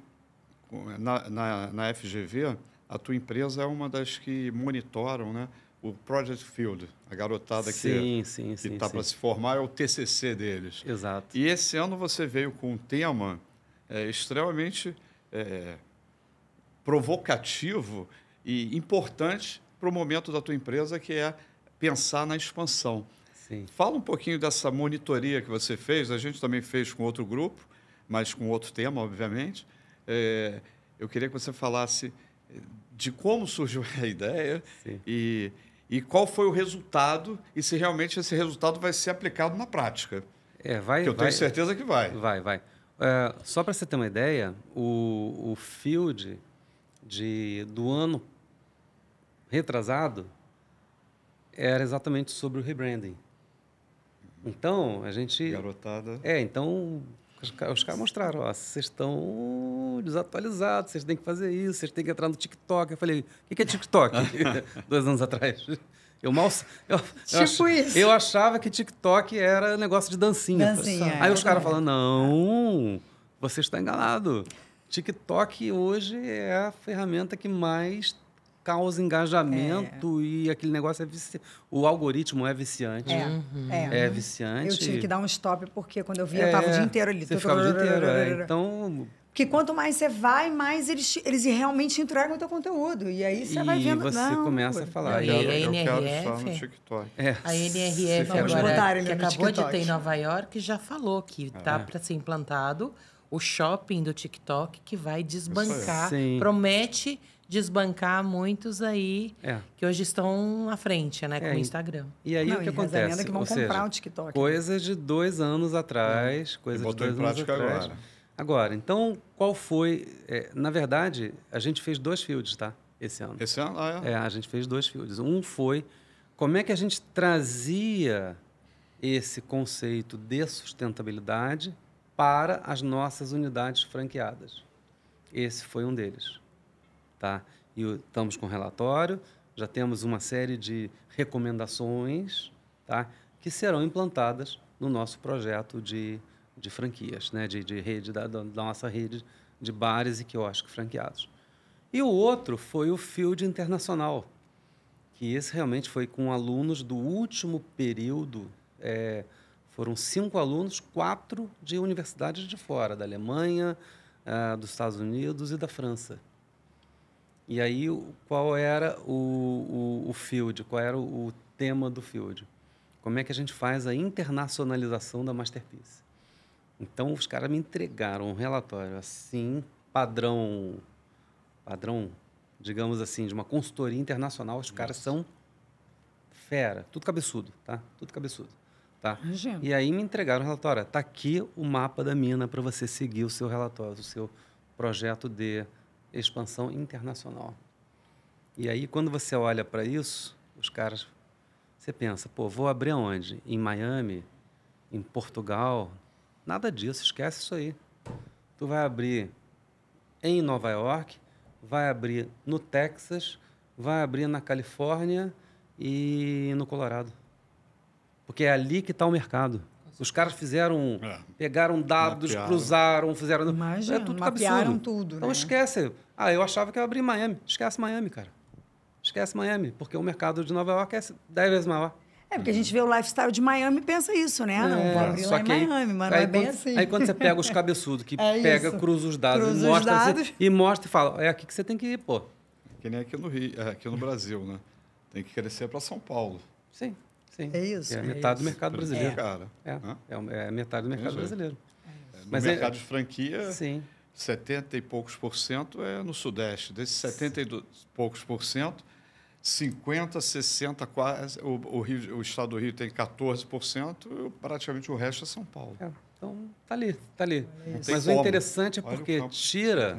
na FGV, a tua empresa é uma das que monitoram, né, o Project Field, a garotada que está para se formar, é o TCC deles.
Exato.
E esse ano você veio com um tema extremamente provocativo e importante para o momento da tua empresa, que é pensar na expansão.
Sim.
Fala um pouquinho dessa monitoria que você fez. A gente também fez com outro grupo, mas com outro tema, obviamente. Eu queria que você falasse de como surgiu a ideia e qual foi o resultado e se realmente esse resultado vai ser aplicado na prática. Que eu tenho certeza que vai.
Vai. Só para você ter uma ideia, o Field do ano retrasado era exatamente sobre o rebranding. Então, a gente...
Garotada.
Então, os caras mostraram, ó, vocês estão desatualizados, vocês têm que fazer isso, vocês têm que entrar no TikTok. Eu falei, o que é TikTok? 2 anos atrás. Eu achava que TikTok era negócio de dancinha. Aí os caras falam, não, você está enganado. TikTok hoje é a ferramenta que mais causa engajamento e aquele negócio o algoritmo é viciante. É viciante.
Eu tive que dar um stop porque quando eu via, eu estava o dia inteiro ali.
Você ficava o dia inteiro. Então...
Porque quanto mais você vai, mais eles realmente entregam o teu conteúdo. E aí você vai vendo...
E você começa a falar.
Eu quero estar no TikTok.
A NRF agora, que acabou de ter em Nova York, já falou que está para ser implantado o shopping do TikTok, que vai desbancar, promete desbancar muitos aí que hoje estão à frente, né, com o Instagram.
E aí o que acontece?
Que vão comprar o TikTok.
Coisas de 2 anos atrás, Agora, então, qual foi... na verdade, a gente fez 2 fields, tá? Esse ano.
Esse ano?
A gente fez 2 fields. Um foi como é que a gente trazia esse conceito de sustentabilidade para as nossas unidades franqueadas. Esse foi um deles. Tá? E estamos com relatório, já temos uma série de recomendações, tá? Que serão implantadas no nosso projeto de franquias, né? de rede da nossa rede de bares e quiosques franqueados. E o outro foi o Field Internacional, que esse realmente foi com alunos do último período. Foram 5 alunos, 4 de universidades de fora, da Alemanha, dos Estados Unidos e da França. E aí, qual era o Field? Qual era o tema do Field? Como é que a gente faz a internacionalização da Masterpiece? Então, os caras me entregaram um relatório assim, padrão, digamos assim, de uma consultoria internacional. Os caras são fera, tudo cabeçudo, tá? Tudo cabeçudo. Tá? E aí me entregaram o relatório. Está aqui o mapa da mina para você seguir o seu relatório, o seu projeto de expansão internacional. E aí, quando você olha para isso, os caras... Você pensa, vou abrir aonde? Em Miami? Em Portugal? Nada disso, esquece isso aí. Tu vai abrir em Nova York, vai abrir no Texas, vai abrir na Califórnia e no Colorado. Porque é ali que está o mercado. Os caras pegaram dados, cruzaram, fizeram...
Imagina,
tudo
mapearam
cabeçudo.
tudo,
Então, esquece. Eu achava que eu ia abrir em Miami. Esquece Miami, cara. Esquece Miami, porque o mercado de Nova York é 10 vezes maior.
Porque a gente vê o lifestyle de Miami e pensa isso, né? Não, vou abrir lá em Miami, mas não é bem assim.
Aí quando você pega os cabeçudos, que cruza os dados, e mostra e fala, é aqui que você tem que ir, pô.
Que nem aqui no Rio, aqui no Brasil, né? Tem que crescer para São Paulo.
Sim.
É isso.
É metade do mercado brasileiro. É metade do mercado brasileiro.
No mercado de franquia, 70 e poucos % é no Sudeste. Desses 70 e poucos %, 50, 60, quase. O estado do Rio tem 14%, praticamente o resto é São Paulo.
Então, Tá ali, tá ali. Mas
como.
o interessante é porque tira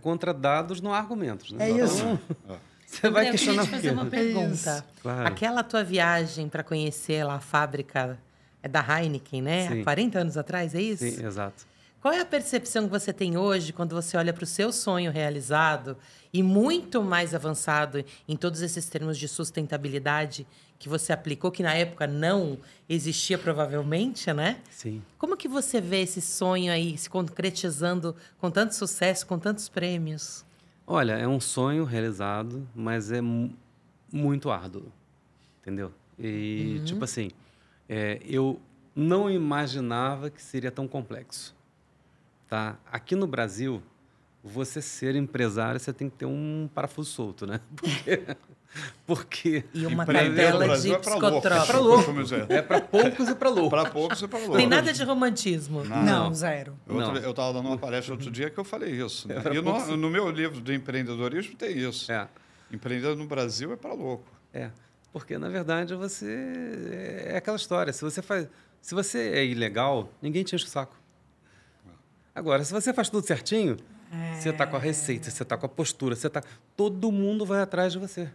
contra dados, não há argumentos. Né?
É isso.
Então, você vai questionar o quê?
Eu queria te fazer uma pergunta.
Claro.
Aquela tua viagem para conhecer lá a fábrica da Heineken, né?
Sim.
Há 40 anos atrás, é isso?
Sim, exato.
Qual é a percepção que você tem hoje quando você olha para o seu sonho realizado e muito mais avançado em todos esses termos de sustentabilidade que você aplicou, que na época não existia provavelmente, né?
Sim.
Como que você vê esse sonho aí se concretizando com tanto sucesso, com tantos prêmios?
Olha, é um sonho realizado, mas é muito árduo, entendeu? E, tipo assim, eu não imaginava que seria tão complexo. Tá? Aqui no Brasil, você ser empresário, você tem que ter um parafuso solto, né? Porque
e uma cartela de psicotrópico.
É para louco. É para poucos e para loucos.
Para poucos e para loucos.
Tem nada de romantismo.
Não, zero.
Eu estava dando uma palestra outro dia que eu falei isso. Né? E no meu livro de empreendedorismo tem isso. Empreender no Brasil é para louco.
Porque, na verdade, é aquela história. Se você é ilegal, ninguém te enche o saco. Agora, se você faz tudo certinho, você está com a receita, você está com a postura, todo mundo vai atrás de você.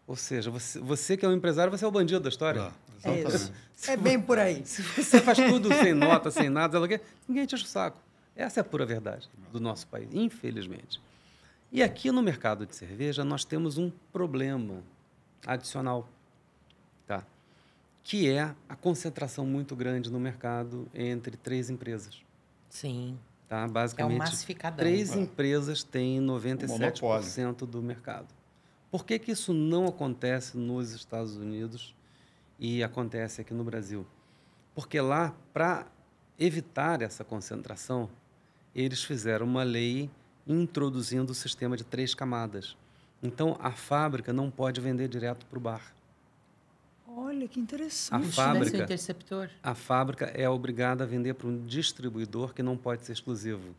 Ou seja, você que é um empresário, você é o bandido da história.
É isso. É bem por aí.
Se você faz tudo sem nota, sem nada, ninguém te enche o saco. Essa é a pura verdade do nosso país, infelizmente. E aqui no mercado de cerveja, nós temos um problema adicional, tá? Que é a concentração muito grande no mercado entre 3 empresas.
Sim.
Tá? Basicamente,
é um massificadão.
3 empresas têm 97% do mercado. Por que isso não acontece nos Estados Unidos e acontece aqui no Brasil? Porque lá, para evitar essa concentração, eles fizeram uma lei introduzindo o sistema de 3 camadas. Então, a fábrica não pode vender direto para o bar.
Olha, que interessante.
A fábrica é obrigada a vender para um distribuidor que não pode ser exclusivo.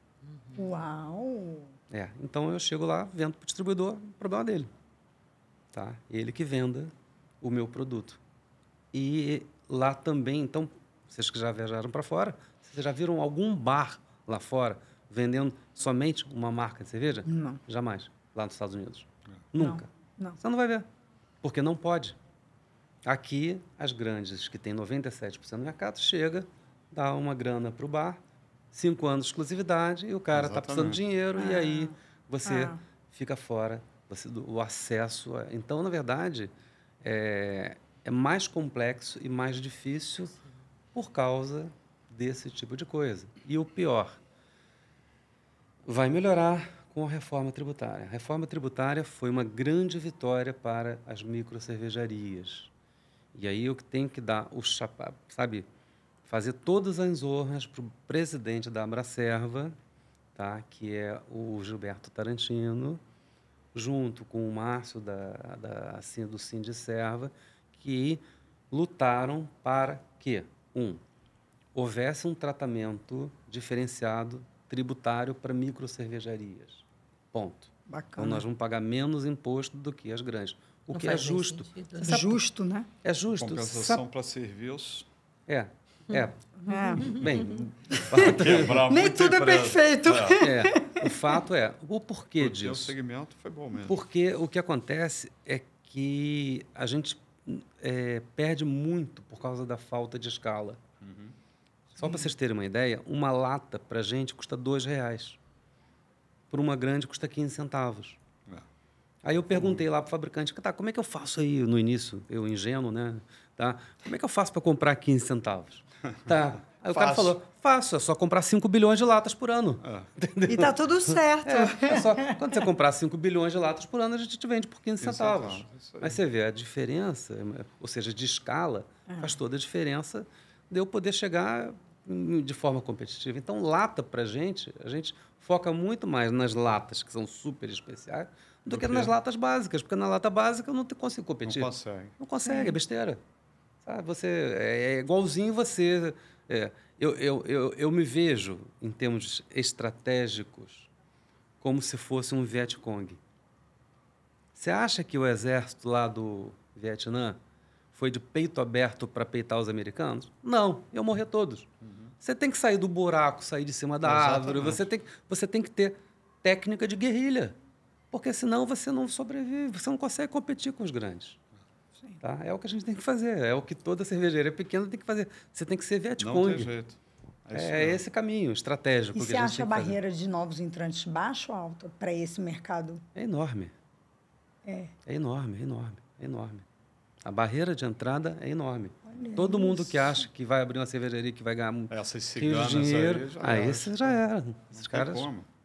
Uau!
Então, eu chego lá, vendo para o distribuidor, o problema dele. Tá? Ele que venda o meu produto. E lá também, então, vocês que já viajaram para fora, vocês já viram algum bar lá fora vendendo somente uma marca de cerveja?
Não.
Jamais. Lá nos Estados Unidos. Nunca.
Não.
Você não vai ver. Porque não pode. Aqui, as grandes, que têm 97% do mercado, chega, dá uma grana para o bar, 5 anos de exclusividade, e o cara está precisando de dinheiro, e aí você fica fora o acesso. Então, na verdade, é mais complexo e mais difícil por causa desse tipo de coisa. E o pior, vai melhorar com a reforma tributária. A reforma tributária foi uma grande vitória para as microcervejarias. E aí eu tenho que dar o chapéu, sabe? Fazer todas as honras para o presidente da Abracerva, tá? Que é o Gilberto Tarantino, junto com o Márcio do Sindicerva, que lutaram para que, houvesse um tratamento diferenciado tributário para microcervejarias. Ponto.
Bacana.
Então, nós vamos pagar menos imposto do que as grandes. O que é justo.
É justo, né?
É justo.
Compensação para serviços.
Bem,
nem tudo é perfeito.
O fato é, o porquê disso?
O segmento foi bom mesmo.
Porque o que acontece é que a gente perde muito por causa da falta de escala. Só para vocês terem uma ideia, uma lata para a gente custa R$2. Por uma grande custa 15 centavos. Aí eu perguntei lá para o fabricante, como é que eu faço aí no início? Eu ingênuo, né? Tá? Como é que eu faço para comprar 15 centavos? Tá. Aí o cara falou, fácil, é só comprar 5 bilhões de latas por ano.
E tá tudo certo.
Quando você comprar 5 bilhões de latas por ano, a gente te vende por 15 centavos. Mas você vê a diferença, ou seja, de escala, faz toda a diferença de eu poder chegar de forma competitiva. Então, lata para a gente foca muito mais nas latas, que são super especiais, do que nas latas básicas, porque na lata básica eu não consigo competir. Não consegue, é besteira. Sabe? É igualzinho você... Eu me vejo, em termos estratégicos, como se fosse um Vietcong. Você acha que o exército lá do Vietnã foi de peito aberto para peitar os americanos? Não, iam morrer todos. Você tem que sair do buraco, sair de cima da árvore, você tem que ter técnica de guerrilha, porque senão você não sobrevive, você não consegue competir com os grandes. Tá? É o que a gente tem que fazer, é o que toda cervejaria pequena tem que fazer. Você tem que ser Vietcong.
Não tem jeito.
É esse caminho estratégico.
E você acha a barreira de novos entrantes baixa ou alta para esse mercado?
É enorme. É enorme, é enorme, é enorme. A barreira de entrada é enorme. Olha todo isso. Mundo que acha que vai abrir uma cervejaria que vai ganhar
essas
rios de dinheiro, esse já era. Esses caras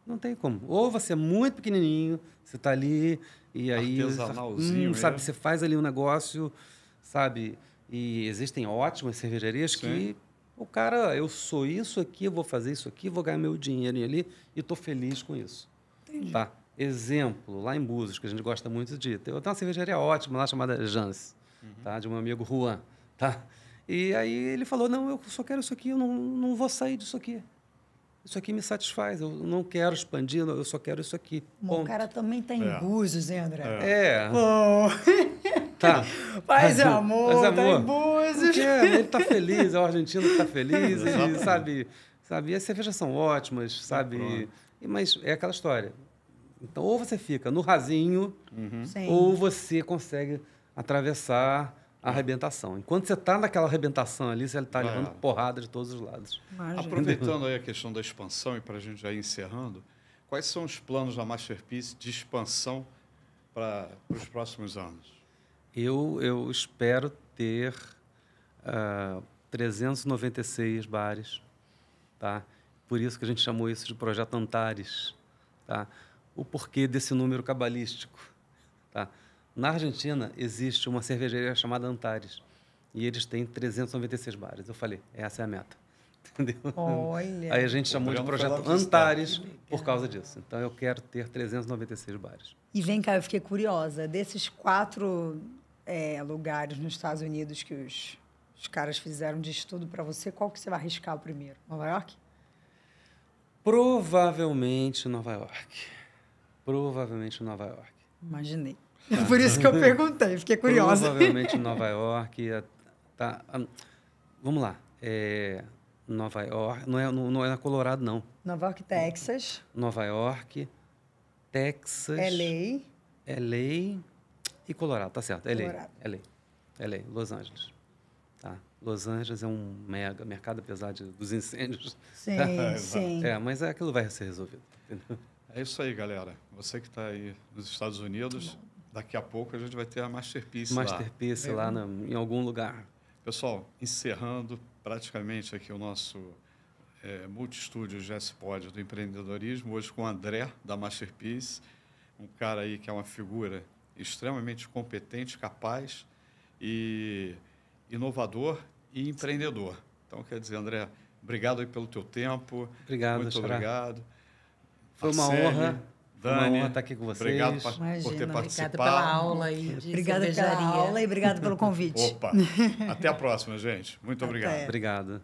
não tem como. Ou você é muito pequenininho, você está ali e aí sabe, você faz ali um negócio, sabe? E existem ótimas cervejarias que o cara, eu sou isso aqui, eu vou fazer isso aqui, vou ganhar meu dinheiro ali e estou feliz com isso.
Entendi.
Tá? Exemplo, lá em Búzios, que a gente gosta muito de... Eu tenho uma cervejaria ótima lá chamada Jans, tá? De um amigo Juan. Tá? E aí ele falou, não, eu só quero isso aqui, eu não vou sair disso aqui. Isso aqui me satisfaz, eu não quero expandir, eu só quero isso aqui.
O cara também está em Búzios, hein, André?
Tá.
Paz e amor, tá em Búzios.
Ele está feliz, é o argentino que está feliz, ele, sabe? E as cervejas são ótimas, sabe? Mas é aquela história. Então, ou você fica no rasinho, ou você consegue atravessar a arrebentação. Enquanto você está naquela arrebentação ali, você está levando porrada de todos os lados.
Imagina. Aproveitando aí a questão da expansão, e para a gente já ir encerrando, quais são os planos da Masterpiece de expansão para os próximos anos?
Eu espero ter 396 bares. Tá? Por isso que a gente chamou isso de Projeto Antares. Tá? O porquê desse número cabalístico. Tá? Na Argentina, existe uma cervejaria chamada Antares. E eles têm 396 bares. Eu falei, essa é a meta. Entendeu?
Olha.
Aí a gente chamou de Projeto Antares por causa disso. Então, eu quero ter 396 bares.
E vem cá, eu fiquei curiosa. Desses 4 lugares nos Estados Unidos que os caras fizeram de estudo para você, qual que você vai arriscar o primeiro? Nova York?
Provavelmente Nova York. Provavelmente Nova York.
Imaginei. Tá. Por isso que eu perguntei, fiquei curiosa.
Provavelmente Nova York. Tá. Vamos lá. Nova York, não é na Colorado, não.
Nova York, Texas.
Nova York, Texas. LA e Colorado, tá certo. LA, Los Angeles. Tá. Los Angeles é um mega mercado, apesar dos incêndios.
Sim, sim.
Mas aquilo vai ser resolvido. Entendeu?
É isso aí, galera. Você que está aí nos Estados Unidos, daqui a pouco a gente vai ter a Masterpiece lá.
Masterpiece lá em algum lugar.
Pessoal, encerrando praticamente aqui o nosso multistúdio GESPOD do empreendedorismo, hoje com o André, da Masterpiece, um cara aí que é uma figura extremamente competente, capaz e inovador e empreendedor. Então, quer dizer, André, obrigado aí pelo teu tempo.
Obrigado,
muito obrigado.
Foi uma honra.
Dani,
uma honra estar aqui com vocês.
Obrigado por ter participado.
Obrigada pela aula aí de
Obrigada pela aula e obrigado pelo convite.
Opa! Até a próxima, gente. Muito obrigado.
Obrigado.